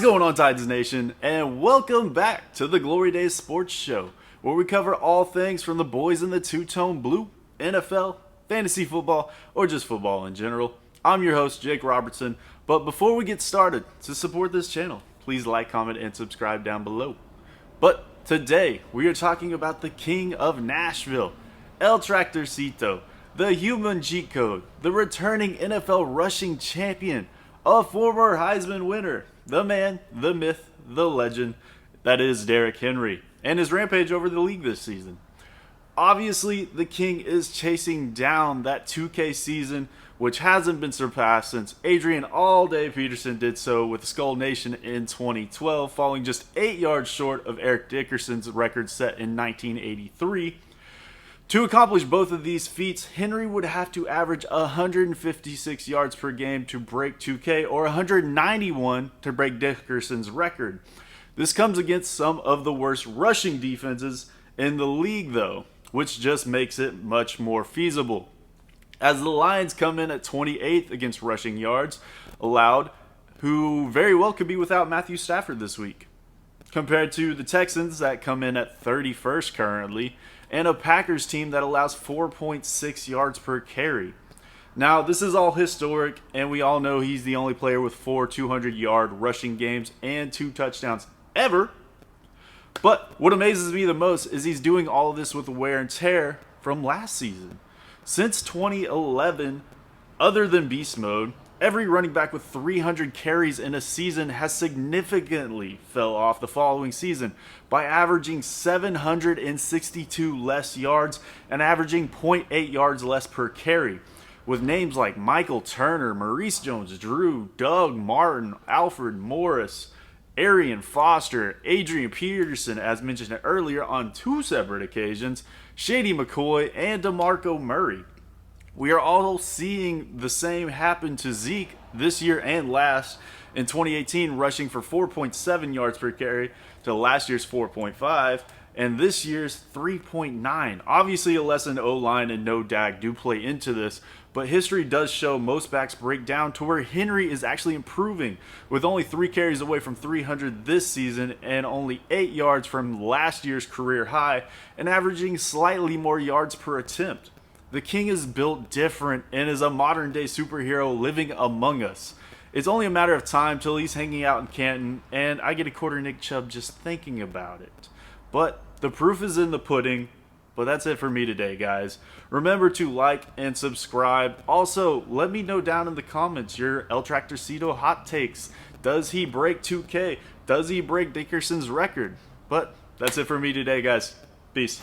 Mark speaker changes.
Speaker 1: going on, Titans Nation, and welcome back to the Glory Days Sports Show, where we cover all things from the boys in the two-tone blue, NFL, fantasy football, or just football in general. I'm your host, Jake Robertson, but before we get started, to support this channel, please like, comment, and subscribe down below. But today, we are talking about the King of Nashville, El Tractorcito, the human cheat code, the returning NFL rushing champion, a former Heisman winner, the man, the myth, the legend, that is Derrick Henry, and his rampage over the league this season. Obviously, the King is chasing down that 2K season, which hasn't been surpassed since Adrian All-Day Peterson did so with Skull Nation in 2012, falling just 8 yards short of Eric Dickerson's record set in 1983. To accomplish both of these feats, Henry would have to average 156 yards per game to break 2K or 191 to break Dickerson's record. This comes against some of the worst rushing defenses in the league though, which just makes it much more feasible. As the Lions come in at 28th against rushing yards allowed, who very well could be without Matthew Stafford this week, compared to the Texans that come in at 31st currently, and a Packers team that allows 4.6 yards per carry. Now, this is all historic, and we all know he's the only player with 4 200-yard rushing games and 2 touchdowns ever. But what amazes me the most is he's doing all of this with the wear and tear from last season. Since 2011, other than beast mode, every running back with 300 carries in a season has significantly fell off the following season by averaging 762 less yards and averaging 0.8 yards less per carry. With names like Michael Turner, Maurice Jones-Drew, Doug Martin, Alfred Morris, Arian Foster, Adrian Peterson, as mentioned earlier on 2 separate occasions, Shady McCoy, and DeMarco Murray. We are all seeing the same happen to Zeke this year and last. In 2018, rushing for 4.7 yards per carry to last year's 4.5, and this year's 3.9. Obviously, a lessened O-line and no Dak do play into this, but history does show most backs break down to where Henry is actually improving, with only 3 carries away from 300 this season and only 8 yards from last year's career high, and averaging slightly more yards per attempt. The King is built different and is a modern-day superhero living among us. It's only a matter of time till he's hanging out in Canton, and I get a quarter Nick Chubb just thinking about it. But the proof is in the pudding. But that's it for me today, guys. Remember to like and subscribe. Also, let me know down in the comments your El Tractorcito hot takes. Does he break 2K? Does he break Dickerson's record? But that's it for me today, guys. Peace.